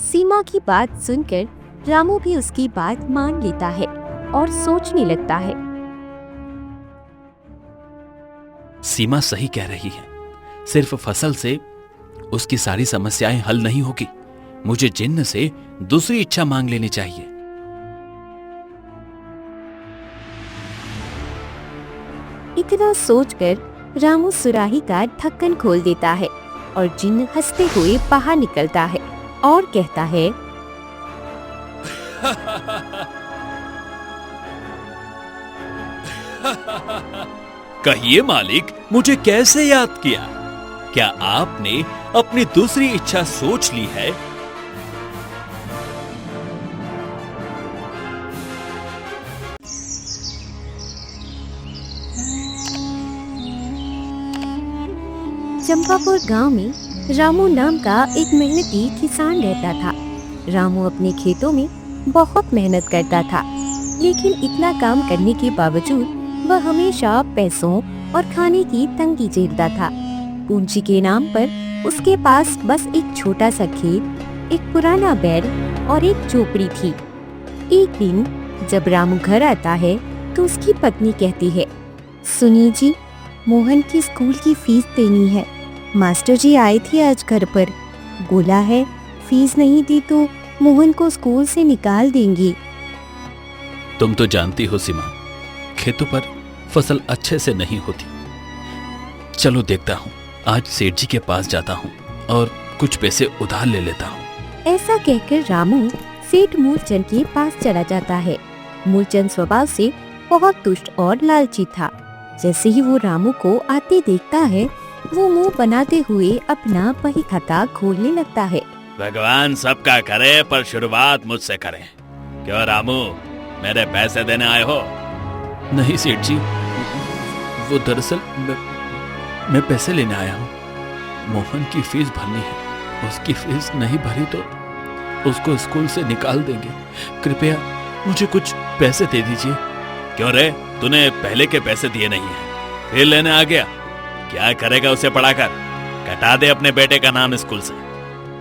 सीमा की बात सुनकर रामू भी उसकी बात मान लेता है और सोचने लगता है। सीमा सही कह रही है। सिर्फ फसल से उसकी सारी समस्याएं हल नहीं होगी। मुझे जिन्न से दूसरी इच्छा मांग लेनी चाहिए। इतना सोचकर रामू सुराही का ढक्कन खोल देता है और जिन्न हंसते हुए बाहर निकलता है और कहता है, कहिए मालिक, मुझे कैसे याद किया? क्या आपने अपनी दूसरी इच्छा सोच ली है? चंपापुर गांव में रामू नाम का एक मेहनती किसान रहता था। रामू अपने खेतों में बहुत मेहनत करता था, लेकिन इतना काम करने के बावजूद वह हमेशा पैसों और खाने की तंगी झेलता था। पूंजी के नाम पर उसके पास बस एक छोटा सा खेत, एक पुराना बैल और एक झोपड़ी थी। एक दिन जब रामू घर आता है तो उसकी पत्नी कहती है, सुनिए जी, मोहन की स्कूल की फीस देनी है। मास्टर जी आए थे आज घर पर, बोला है फीस नहीं दी तो मोहन को स्कूल से निकाल देंगी। तुम तो जानती हो सीमा, खेतों पर फसल अच्छे से नहीं होती। चलो देखता हूँ, आज सेठ जी के पास जाता हूँ और कुछ पैसे उधार ले लेता हूँ। ऐसा कहकर रामू सेठ मूलचंद के पास चला जाता है। मूलचंद स्वभाव से बहुत दुष्ट और लालची था। जैसे ही वो रामू को आते देखता है, वो मुंह बनाते हुए अपना बही खाता खोलने लगता है। भगवान सबका करे पर शुरुआत मुझसे करें। क्यों रामू, मेरे पैसे देने आए हो? नहीं सेठ जी, वो दरअसल मैं पैसे लेने आया हूँ। मोहन की फीस भरनी है। उसकी फीस नहीं भरी तो उसको स्कूल से निकाल देंगे। कृपया मुझे कुछ पैसे दे दीजिए। क्यों रे, तूने पहले के पैसे दिए नहीं है, फिर लेने आ गया? क्या करेगा उसे पढ़ाकर? कटा दे अपने बेटे का नाम स्कूल से,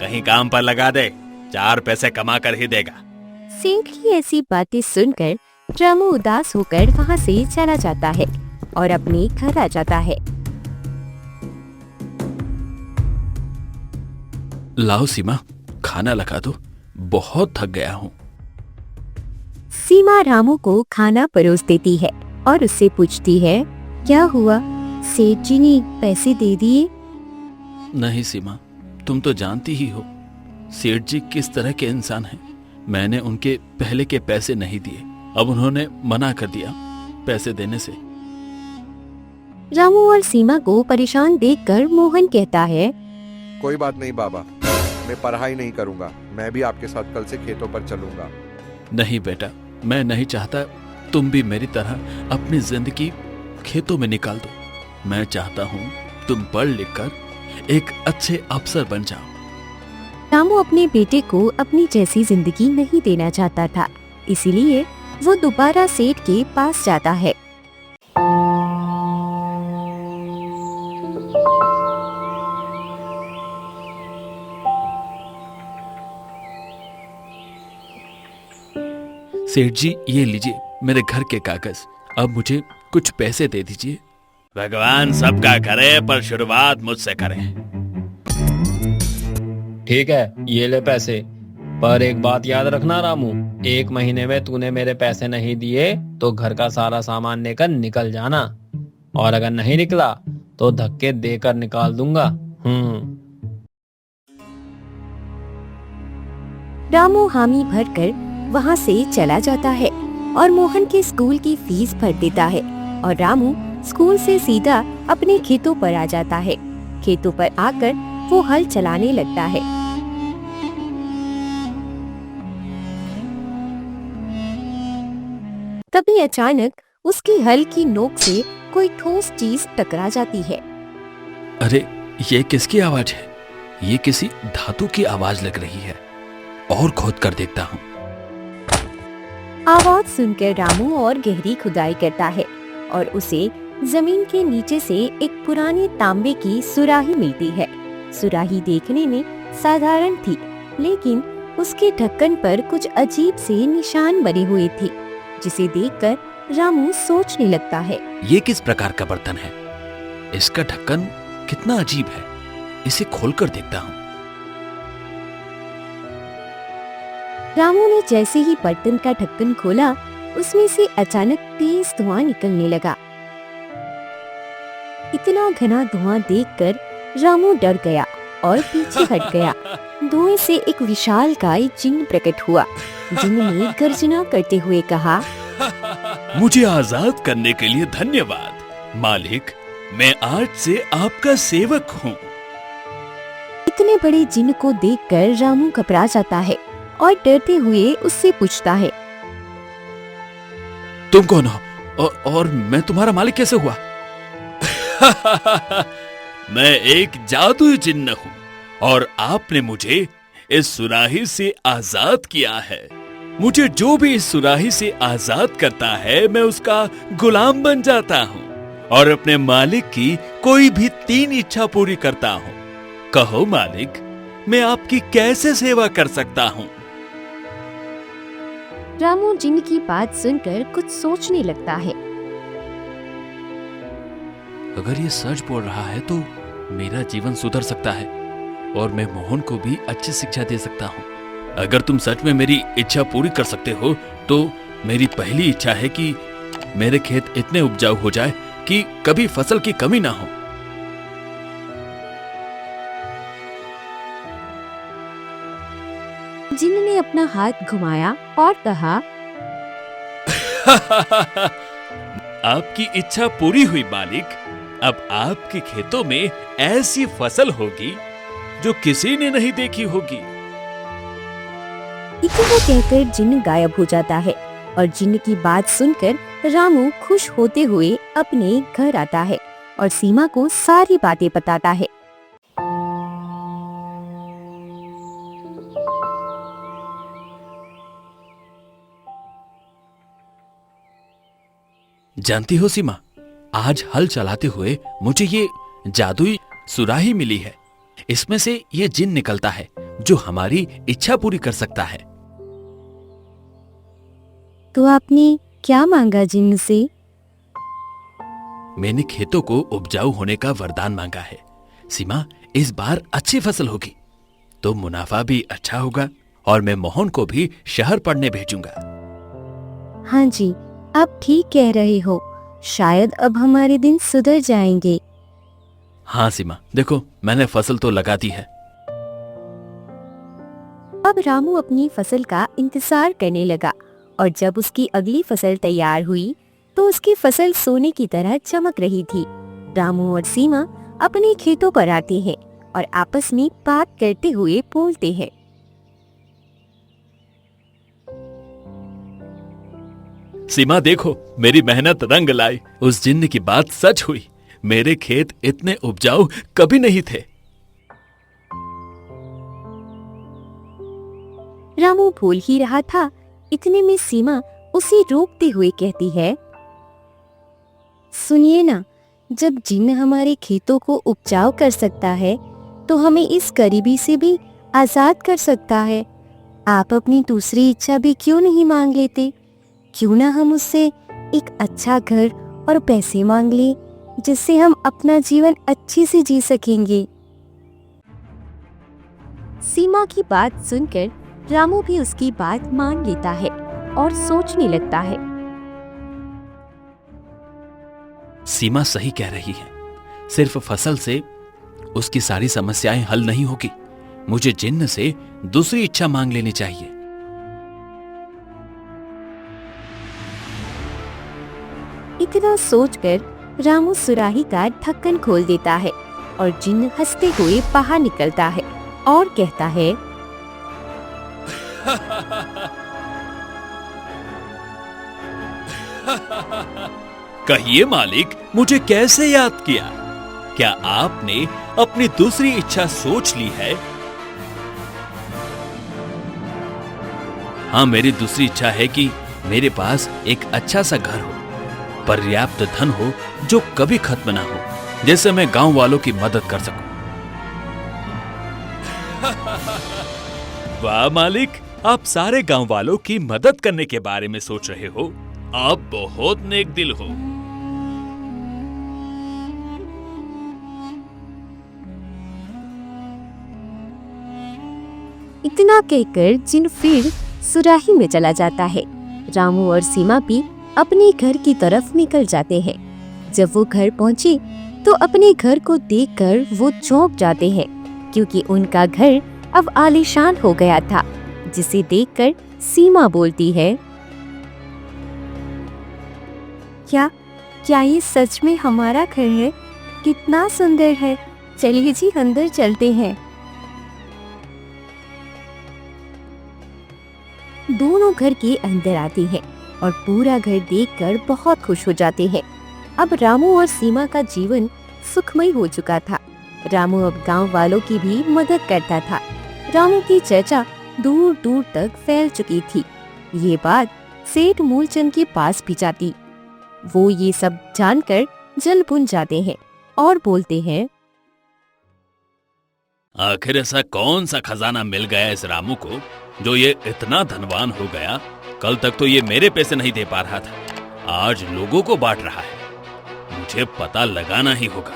कहीं काम पर लगा दे, 4 पैसे कमा कर ही देगा। सेठ की ऐसी बातें सुनकर रामू उदास होकर वहाँ से चला जाता है और अपने घर आ जाता है। लाओ सीमा, खाना लगा दो, बहुत थक गया हूँ। सीमा रामू को खाना परोस देती है और उससे पूछती है, क्या हुआ, सेठ जी ने पैसे दे दिए? नहीं सीमा, तुम तो जानती ही हो सेठ जी किस तरह के इंसान हैं। मैंने उनके पहले के पैसे नहीं दिए, अब उन्होंने मना कर दिया पैसे देने से। रामू और सीमा को परेशान देखकर मोहन कहता है, कोई बात नहीं बाबा, मैं पढ़ाई नहीं करूंगा, मैं भी आपके साथ कल से खेतों पर चलूंगा। नहीं बेटा, मैं नहीं चाहता तुम भी मेरी तरह अपनी जिंदगी खेतों में निकाल दो। मैं चाहता हूँ तुम पढ़ लिख कर एक अच्छे अफसर बन जाओ। रामू अपने बेटे को अपनी जैसी जिंदगी नहीं देना चाहता था, इसीलिए वो दोबारा सेठ के पास जाता है। सेठ जी, ये लीजिए मेरे घर के कागज, अब मुझे कुछ पैसे दे दीजिए। भगवान सबका करे पर शुरुआत मुझसे करें। ठीक है, ये ले पैसे, पर एक बात याद रखना रामू, 1 महीने में तूने मेरे पैसे नहीं दिए तो घर का सारा सामान लेकर निकल जाना, और अगर नहीं निकला तो धक्के देकर निकाल दूंगा। रामू हामी भरकर वहाँ से चला जाता है और मोहन के स्कूल की फीस भर देता है और रामू स्कूल से सीधा अपने खेतों पर आ जाता है। खेतों पर आकर वो हल चलाने लगता है। तभी अचानक उसकी हल की नोक से कोई ठोस चीज टकरा जाती है। अरे, ये किसकी आवाज है? ये किसी धातु की आवाज लग रही है, और खोद कर देखता हूँ। आवाज सुनकर रामू और गहरी खुदाई करता है और उसे जमीन के नीचे से एक पुराने तांबे की सुराही मिलती है। सुराही देखने में साधारण थी, लेकिन उसके ढक्कन पर कुछ अजीब से निशान बने हुए थे, जिसे देखकर रामू सोचने लगता है। ये किस प्रकार का बर्तन है? इसका ढक्कन कितना अजीब है। इसे खोलकर देखता हूँ। रामू ने जैसे ही बर्तन का ढक्कन खोला, उसमें से अचानक तेज धुआं निकलने लगा। इतना घना धुआं देखकर रामू डर गया और पीछे हट गया। धुएं से एक विशालकाय जिन्न प्रकट हुआ। जिन्न ने गर्जना करते हुए कहा, मुझे आजाद करने के लिए धन्यवाद मालिक। मैं आज से आपका सेवक हूँ। इतने बड़े जिन्न को देखकर रामू घबरा जाता है और डरते हुए उससे पूछता है, तुम कौन हो और मैं तुम्हारा मालिक कैसे हुआ? मैं एक जादुई जिन्न हूँ और आपने मुझे इस सुराही से आजाद किया है। मुझे जो भी इस सुराही से आजाद करता है, मैं उसका गुलाम बन जाता हूँ और अपने मालिक की कोई भी 3 इच्छा पूरी करता हूँ। कहो मालिक, मैं आपकी कैसे सेवा कर सकता हूँ? रामू जिन्न की बात सुनकर कुछ सोचने लगता है। अगर ये सच बोल रहा है तो मेरा जीवन सुधर सकता है और मैं मोहन को भी अच्छी शिक्षा दे सकता हूँ। अगर तुम सच में मेरी इच्छा पूरी कर सकते हो तो मेरी पहली इच्छा है कि मेरे खेत इतने उपजाऊ हो जाए कि कभी फसल की कमी ना हो। जिन्न ने अपना हाथ घुमाया और कहा, आपकी इच्छा पूरी हुई मालिक। अब आपके खेतों में ऐसी फसल होगी जो किसी ने नहीं देखी होगी। इतना कहकर जिन्न गायब हो जाता है और जिन्न की बात सुनकर रामू खुश होते हुए अपने घर आता है और सीमा को सारी बातें बताता है। जानती हो सीमा, आज हल चलाते हुए मुझे ये जादुई सुराही मिली है। इसमें से ये जिन्न निकलता है जो हमारी इच्छा पूरी कर सकता है। तो आपने क्या मांगा जिन्न से? मैंने खेतों को उपजाऊ होने का वरदान मांगा है। सीमा, इस बार अच्छी फसल होगी तो मुनाफा भी अच्छा होगा और मैं मोहन को भी शहर पढ़ने भेजूंगा। हाँ जी, आप ठीक कह रहे हो। शायद अब हमारे दिन सुधर जाएंगे। हाँ सीमा, देखो मैंने फसल तो लगा दी है। अब रामू अपनी फसल का इंतजार करने लगा और जब उसकी अगली फसल तैयार हुई तो उसकी फसल सोने की तरह चमक रही थी। रामू और सीमा अपने खेतों पर आते हैं और आपस में बात करते हुए बोलते हैं। सीमा देखो, मेरी मेहनत रंग लाई। उस जिन्न की बात सच हुई। मेरे खेत इतने उपजाऊ कभी नहीं थे। रामू बोल ही रहा था, इतने में सीमा उसे रोकते हुए कहती है, सुनिए ना, जब जिन्न हमारे खेतों को उपजाऊ कर सकता है तो हमें इस गरीबी से भी आजाद कर सकता है। आप अपनी दूसरी इच्छा भी क्यों नहीं मांग लेते? क्यों ना हम उससे एक अच्छा घर और पैसे मांग लें, जिससे हम अपना जीवन अच्छे से जी सकेंगे। सीमा की बात सुनकर रामू भी उसकी बात मान लेता है और सोचने लगता है। सीमा सही कह रही है। सिर्फ फसल से उसकी सारी समस्याएं हल नहीं होगी। मुझे जिन्न से दूसरी इच्छा मांग लेनी चाहिए। इतना सोचकर रामू सुराही का ढक्कन खोल देता है और जिन्न हंसते हुए बाहर निकलता है और कहता है, कहिए मालिक, मुझे कैसे याद किया? क्या आपने अपनी दूसरी इच्छा सोच ली है? हाँ, मेरी दूसरी इच्छा है कि मेरे पास एक अच्छा सा घर हो, पर्याप्त धन हो जो कभी खत्म ना हो, जिससे मैं गांव वालों की मदद कर सकूं। वाह मालिक, आप सारे गांव वालों की मदद करने के बारे में सोच रहे हो। आप बहुत नेक दिल हो। इतना कहकर जिन फिर सुराही में चला जाता है। रामू और सीमा भी अपने घर की तरफ निकल जाते हैं। जब वो घर पहुंचे तो अपने घर को देखकर वो चौंक जाते हैं, क्योंकि उनका घर अब आलीशान हो गया था, जिसे देखकर सीमा बोलती है, क्या क्या ये सच में हमारा घर है? कितना सुंदर है। चलिए जी अंदर चलते हैं। दोनों घर के अंदर आते हैं और पूरा घर देखकर बहुत खुश हो जाते हैं। अब रामू और सीमा का जीवन सुखमय हो चुका था। रामू अब गांव वालों की भी मदद करता था। रामू की चर्चा दूर दूर तक फैल चुकी थी। ये बात सेठ मूलचंद के पास भी जाती। वो ये सब जानकर जल बुन जाते हैं और बोलते हैं, आखिर ऐसा कौन सा खजाना मिल गया इस रामू को जो ये इतना धनवान हो गया? कल तक तो ये मेरे पैसे नहीं दे पा रहा था, आज लोगों को बांट रहा है। मुझे पता लगाना ही होगा।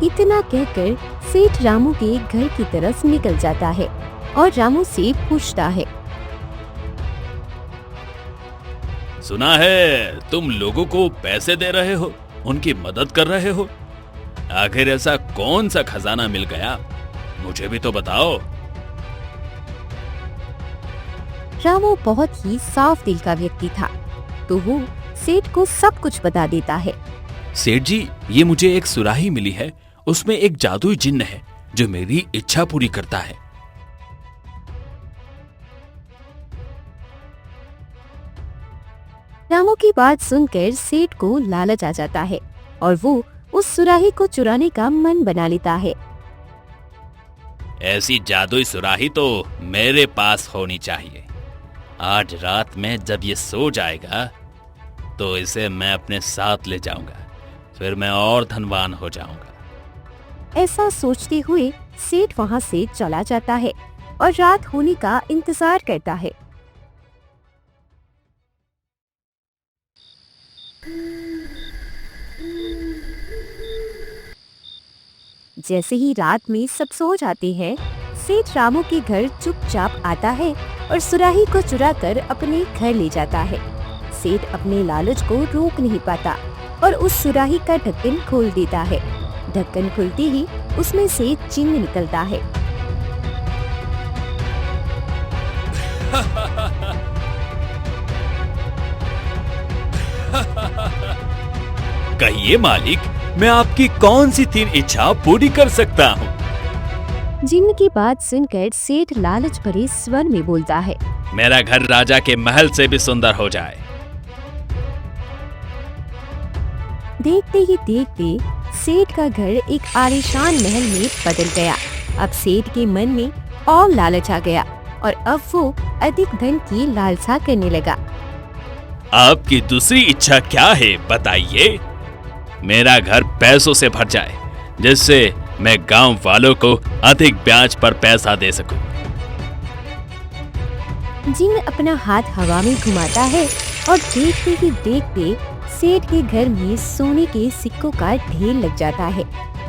इतना कहकर सेठ रामू के घर की तरफ निकल जाता है और रामू से पूछता है, सुना है तुम लोगों को पैसे दे रहे हो, उनकी मदद कर रहे हो। आखिर ऐसा कौन सा खजाना मिल गया, मुझे भी तो बताओ। रामू बहुत ही साफ दिल का व्यक्ति था, तो वो सेठ को सब कुछ बता देता है। सेठ जी, ये मुझे एक सुराही मिली है, उसमें एक जादुई जिन्न है जो मेरी इच्छा पूरी करता है। रामू की बात सुनकर सेठ को लालच आ जाता है और वो उस सुराही को चुराने का मन बना लेता है। ऐसी जादुई सुराही तो मेरे पास होनी चाहिए। आज रात में जब ये सो जाएगा तो इसे मैं अपने साथ ले जाऊंगा, फिर मैं और धनवान हो जाऊंगा। ऐसा सोचते हुए सेठ वहाँ से चला जाता है और रात होने का इंतजार करता है। जैसे ही रात में सब सो जाते हैं, सेठ रामू के घर चुपचाप आता है और सुराही को चुराकर अपने घर ले जाता है। सेठ अपने लालच को रोक नहीं पाता और उस सुराही का ढक्कन खोल देता है। ढक्कन खुलते ही उसमें से जिन्न निकलता है। कहिए मालिक, मैं आपकी कौन सी 3 इच्छा पूरी कर सकता हूँ? जिन्न की बात सुनकर सेठ लालच भरे स्वर में बोलता है, मेरा घर राजा के महल से भी सुंदर हो जाए। देखते ही देखते सेठ का घर एक आलीशान महल में बदल गया। अब सेठ के मन में और लालच आ गया और अब वो अधिक धन की लालसा करने लगा। आपकी दूसरी इच्छा क्या है, बताइए? मेरा घर पैसों से भर जाए, जिससे मैं गांव वालों को अधिक ब्याज पर पैसा दे सकूं। जिन्न अपना हाथ हवा में घुमाता है और देखते ही देखते सेठ के घर में सोने के सिक्कों का ढेर लग जाता है।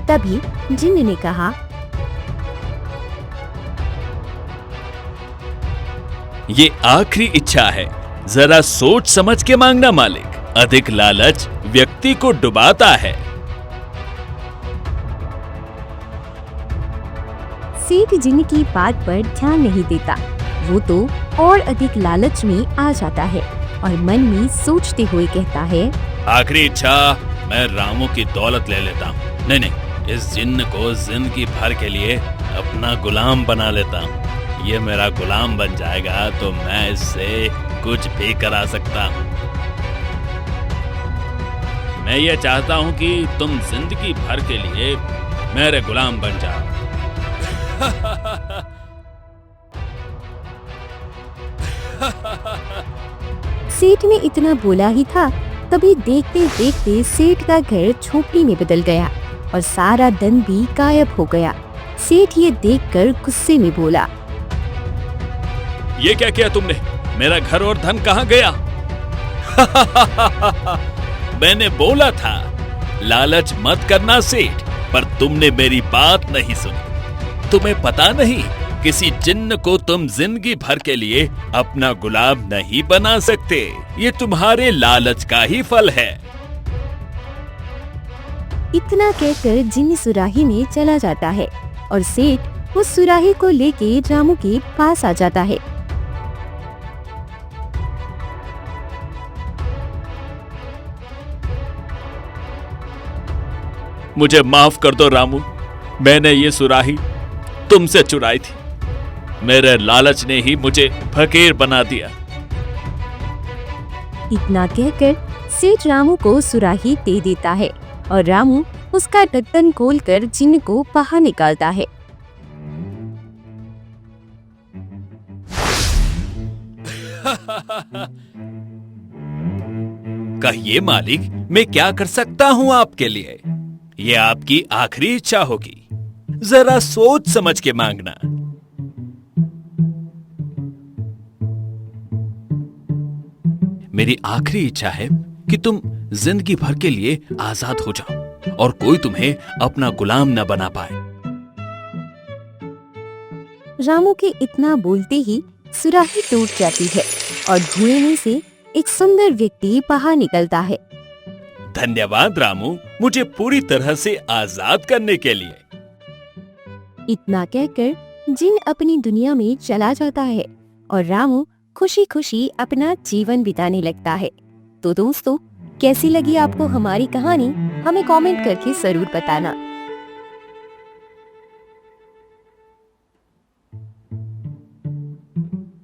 तभी जिन्न ने कहा, ये आखिरी इच्छा है, जरा सोच समझ के मांगना मालिक। अधिक लालच व्यक्ति को डुबाता है। सेठ जिन्न की बात पर ध्यान नहीं देता। वो तो और अधिक लालच में आ जाता है और मन में सोचते हुए कहता है, आखिरी इच्छा, मैं रामू की दौलत ले लेता हूँ। नहीं, इस जिन्न को जिंदगी भर के लिए अपना गुलाम बना लेता हूँ। ये मेरा गुलाम बन जाएगा तो मैं इससे कुछ भी करा सकता हूँ। मैं ये चाहता हूँ कि तुम जिंदगी भर के लिए मेरे गुलाम बन जाओ। सेठ ने इतना बोला ही था, तभी देखते देखते सेठ का घर झोपड़ी में बदल गया। और सारा धन भी गायब हो गया। सेठ ये देखकर गुस्से में बोला, ये क्या किया तुमने? मेरा घर और धन कहाँ गया? मैंने बोला था लालच मत करना सेठ, पर तुमने मेरी बात नहीं सुनी। तुम्हें पता नहीं किसी जिन्न को तुम जिंदगी भर के लिए अपना गुलाम नहीं बना सकते। ये तुम्हारे लालच का ही फल है। इतना कहकर जिन्न सुराही में चला जाता है और सेठ उस सुराही को लेके रामू के पास आ जाता है। मुझे माफ कर दो रामू, मैंने ये सुराही तुमसे चुराई थी। मेरे लालच ने ही मुझे फकीर बना दिया। इतना कहकर सेठ रामू को सुराही दे देता है और रामू उसका ढक्कन खोलकर जिन्न को बाहर निकालता है। कहिए मालिक, मैं क्या कर सकता हूं आपके लिए? ये आपकी आखिरी इच्छा होगी, जरा सोच समझ के मांगना। मेरी आखिरी इच्छा है कि तुम जिंदगी भर के लिए आजाद हो जाओ और कोई तुम्हें अपना गुलाम न बना पाए। रामू के इतना बोलते ही सुराही टूट जाती है और धुएं में से एक सुंदर व्यक्ति बाहर निकलता है। धन्यवाद रामू, मुझे पूरी तरह से आजाद करने के लिए। इतना कहकर जिन अपनी दुनिया में चला जाता है और रामू खुशी खुशी अपना जीवन बिताने लगता है। तो दोस्तों, कैसी लगी आपको हमारी कहानी? हमें कमेंट करके जरूर बताना।